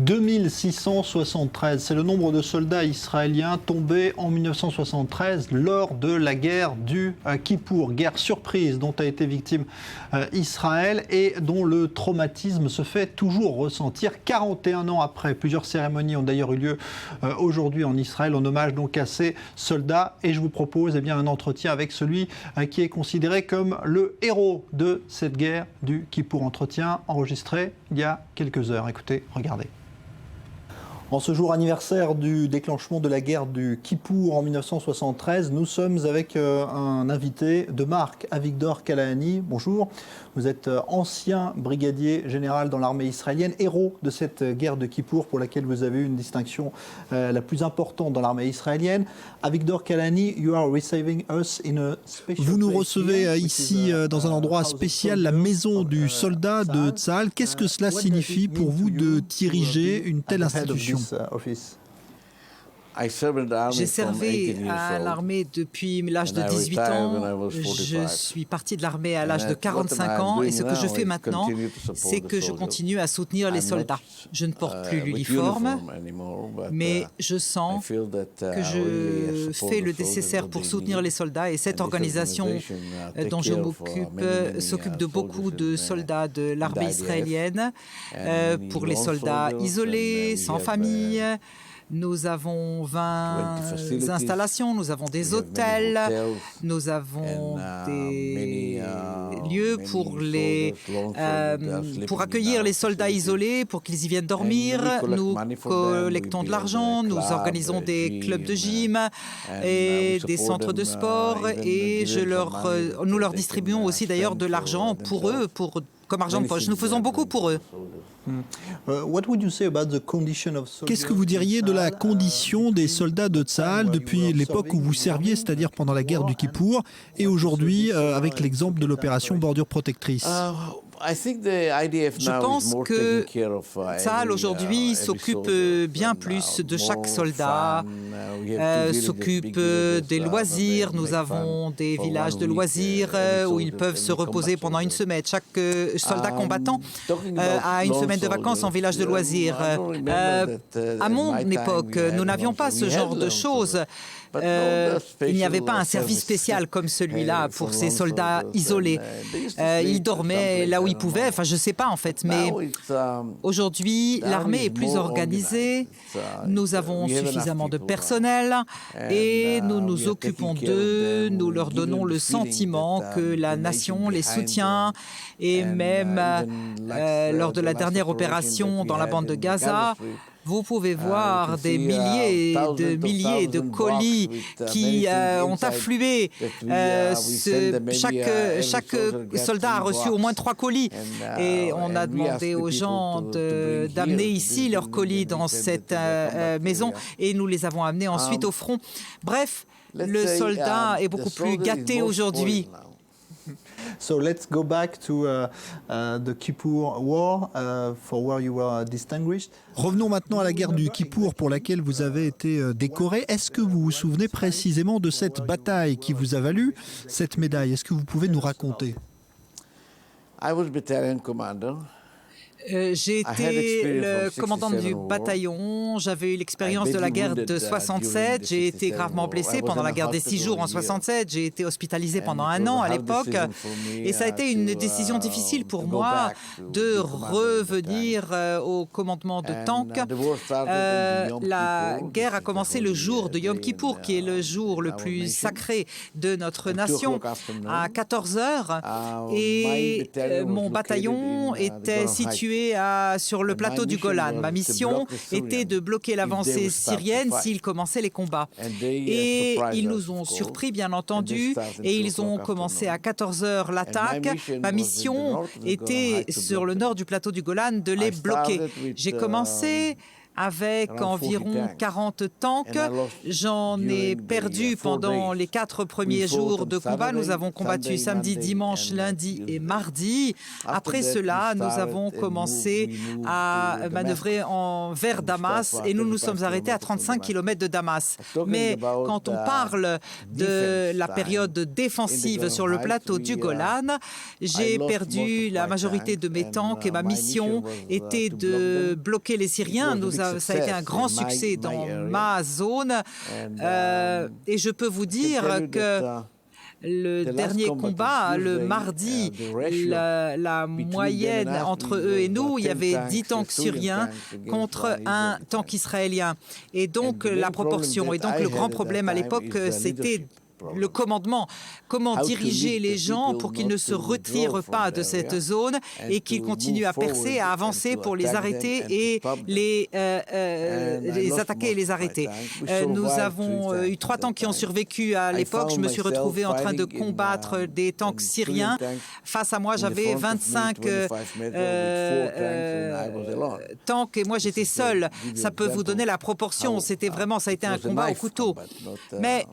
2673, c'est le nombre de soldats israéliens tombés en 1973 lors de la guerre du Kippour, guerre surprise dont a été victime Israël et dont le traumatisme se fait toujours ressentir 41 ans après. Plusieurs cérémonies ont d'ailleurs eu lieu aujourd'hui en Israël en hommage donc à ces soldats et je vous propose un entretien avec celui qui est considéré comme le héros de cette guerre du Kippour. Entretien enregistré il y a quelques heures. Écoutez, regardez. En ce jour anniversaire du déclenchement de la guerre du Kippour en 1973, nous sommes avec un invité de marque, Avigdor Kalahani. Bonjour, vous êtes ancien brigadier général dans l'armée israélienne, héros de cette guerre de Kippour pour laquelle vous avez eu une distinction la plus importante dans l'armée israélienne. Avigdor Kalahani, you are receiving us in a special Vous nous recevez ici dans un endroit spécial, la maison du soldat de Tzahal. Qu'est-ce que cela signifie pour vous de diriger une telle institution ? J'ai servi à l'armée depuis l'âge de 18 ans. Je suis parti de l'armée à l'âge de 45 ans et ce que je fais maintenant, c'est que je continue à soutenir les soldats. Je ne porte plus l'uniforme, mais je sens que je fais le nécessaire pour soutenir les soldats et cette organisation dont je m'occupe s'occupe de beaucoup de soldats de l'armée israélienne, pour les soldats isolés, sans famille. Nous avons 20 installations, nous avons des hôtels, nous avons des lieux pour accueillir les soldats isolés, pour qu'ils y viennent dormir. Nous collectons de l'argent, nous organisons des clubs de gym et des centres de sport et nous leur distribuons aussi d'ailleurs de l'argent pour eux, comme argent de poche. Nous faisons beaucoup pour eux. Qu'est-ce que vous diriez de la condition des soldats de Tzahal depuis l'époque où vous serviez, c'est-à-dire pendant la guerre du Kippour, et aujourd'hui avec l'exemple de l'opération Bordure Protectrice ? Je pense que Tzahal aujourd'hui s'occupe bien plus de chaque soldat, s'occupe des loisirs. Nous avons des villages de loisirs où ils peuvent se reposer pendant une semaine. Chaque soldat combattant a une semaine de vacances en village de loisirs. À mon époque, nous n'avions pas ce genre de choses. Il n'y avait pas un service spécial comme celui-là pour ces soldats isolés. Ils dormaient là où ils pouvaient, enfin je ne sais pas en fait, mais aujourd'hui l'armée est plus organisée, nous avons suffisamment de personnel et nous nous occupons d'eux, nous leur donnons le sentiment que la nation les soutient et même lors de la dernière opération dans la bande de Gaza, vous pouvez voir des milliers de colis qui ont afflué. Chaque soldat a reçu au moins 3 colis. Et on a demandé aux gens d'amener ici leurs colis dans cette maison et nous les avons amenés ensuite au front. Bref, le soldat est beaucoup plus gâté aujourd'hui. So let's go back to the Kippour War, for where you were distinguished. Revenons maintenant à la guerre du Kippour pour laquelle vous avez été décoré. Est-ce que vous vous souvenez précisément de cette bataille qui vous a valu cette médaille? Est-ce que vous pouvez nous raconter? I was battalion commander. J'ai été le commandant du bataillon, j'avais eu l'expérience de la guerre de 67, j'ai été gravement blessé pendant la guerre des 6 jours en 67, j'ai été hospitalisé pendant 1 an à l'époque et ça a été une décision difficile pour moi de revenir au commandement de tank. La guerre a commencé le jour de Yom Kippour, qui est le jour le plus sacré de notre nation, à 14 heures et mon bataillon était situé sur le plateau du Golan. Ma mission était de bloquer l'avancée syrienne s'ils commençaient les combats. Et ils nous ont surpris, bien entendu, et ils ont commencé à 14 heures l'attaque. Ma mission était, sur le nord du plateau du Golan, de les bloquer. J'ai commencé avec environ 40 tanks. J'en ai perdu pendant les 4 premiers jours de combat. Nous avons combattu samedi, dimanche, lundi et mardi. Après cela, nous avons commencé à manœuvrer vers Damas et nous nous sommes arrêtés à 35 km de Damas. Mais quand on parle de la période défensive sur le plateau du Golan, j'ai perdu la majorité de mes tanks et ma mission était de bloquer les Syriens. Ça a été un grand succès dans ma zone et je peux vous dire que le dernier combat, le mardi, la moyenne entre eux et nous, il y avait 10 tanks syriens contre un tank israélien. Et donc la proportion. Et donc le grand problème à l'époque, c'était le commandement, comment diriger les gens pour qu'ils ne se retirent pas de cette zone et qu'ils continuent à percer, à avancer pour les arrêter et les attaquer et les arrêter. Nous avons eu 3 tanks qui ont survécu à l'époque. Je me suis retrouvé en train de combattre des tanks syriens. Face à moi, j'avais 25 tanks et moi j'étais seul. Ça peut vous donner la proportion. C'était vraiment, ça a été un combat au couteau. Mais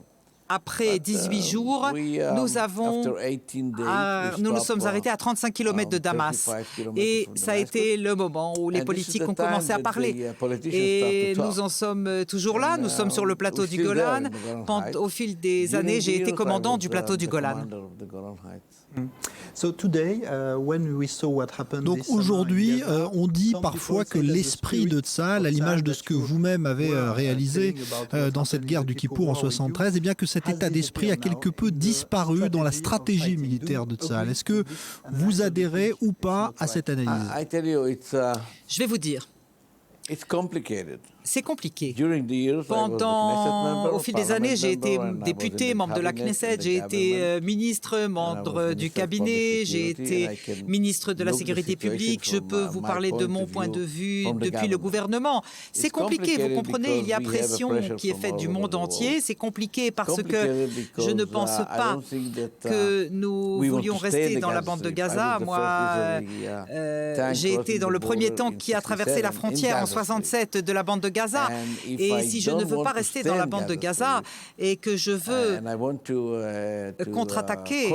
après 18 jours, nous nous sommes arrêtés à 35 km de Damas. Et ça a été le moment où les politiques ont commencé à parler. Et nous en sommes toujours là. Nous sommes sur le plateau du Golan. Au fil des années, j'ai été commandant du plateau du Golan. Donc aujourd'hui, on dit parfois que l'esprit de Tsahal, à l'image de ce que vous-même avez réalisé dans cette guerre du Kippour en 1973, eh bien que cet état d'esprit a quelque peu disparu dans la stratégie militaire de Tsahal. Est-ce que vous adhérez ou pas à cette analyse? Je vais vous dire. C'est compliqué. Au fil des années, j'ai été député, membre de la Knesset, j'ai été ministre, membre du cabinet, j'ai été ministre de la sécurité publique. Je peux vous parler de mon point de vue depuis le gouvernement. C'est compliqué, vous comprenez, il y a pression qui est faite du monde entier. C'est compliqué parce que je ne pense pas que nous voulions rester dans la bande de Gaza. Moi, j'ai été dans le premier tank qui a traversé la frontière en 1967 de la bande de Gaza. Et si je ne veux pas rester dans la bande de Gaza et que je veux contre-attaquer,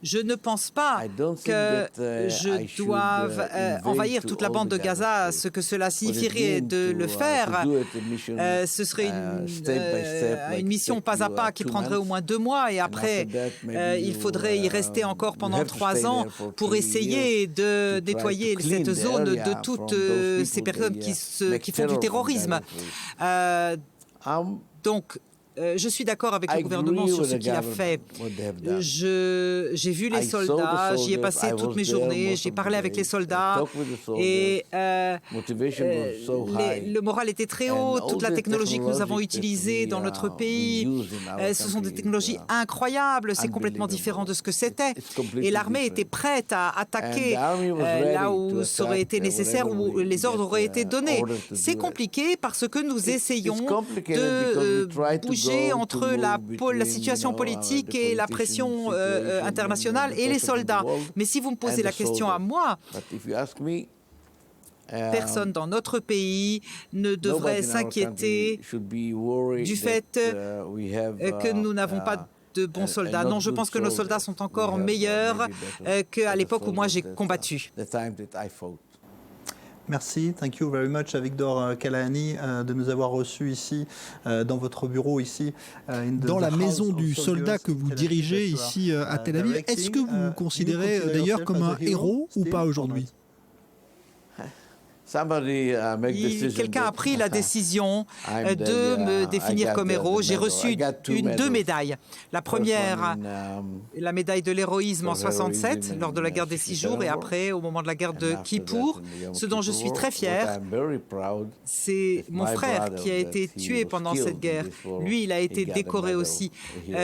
je ne pense pas que je doive envahir toute la bande de Gaza. Ce que cela signifierait de le faire, ce serait une mission pas à pas qui prendrait au moins 2 mois. Et après, il faudrait y rester encore pendant 3 ans pour essayer de nettoyer cette zone de toutes ces personnes qui font du terrorisme. Donc, je suis d'accord avec le gouvernement sur ce qu'il a fait. J'ai vu les soldats, j'y ai passé toutes mes journées, j'ai parlé avec les soldats et le moral était très haut. Toute la technologie que nous avons utilisée dans notre pays, ce sont des technologies incroyables, c'est complètement différent de ce que c'était. Et l'armée était prête à attaquer là où ça aurait été nécessaire, où les ordres auraient été donnés. C'est compliqué parce que nous essayons de bouger entre la situation politique et la pression internationale et les soldats. Mais si vous me posez la question à moi, personne dans notre pays ne devrait s'inquiéter du fait que nous n'avons pas de bons soldats. Non, je pense que nos soldats sont encore meilleurs qu'à l'époque où moi j'ai combattu. Merci, thank you very much, Avigdor Kalani, de nous avoir reçus ici, dans votre bureau ici. Dans la maison du soldat que vous dirigez ici à Tel Aviv. Est-ce que vous vous considérez d'ailleurs comme un héros ou pas aujourd'hui? Quelqu'un a pris la décision de me définir comme héros. J'ai reçu 2 médailles. La première, la médaille de l'héroïsme en 1967, lors de la guerre des 6 jours, et après, au moment de la guerre de Kippour. Ce dont je suis très fier, c'est mon frère qui a été tué pendant cette guerre. Lui, il a été décoré aussi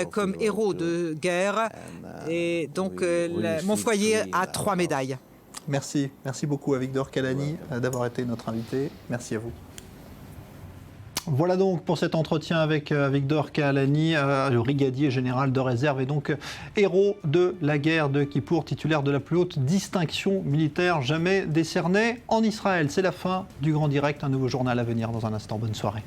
comme héros de guerre. Et donc, mon foyer a 3 médailles. Merci. Merci beaucoup, Avigdor Kalani, d'avoir été notre invité. Merci à vous. Voilà donc pour cet entretien avec Victor Kahalani, le brigadier général de réserve et donc héros de la guerre de Kippour, titulaire de la plus haute distinction militaire jamais décernée en Israël. C'est la fin du Grand Direct, un nouveau journal à venir dans un instant. Bonne soirée.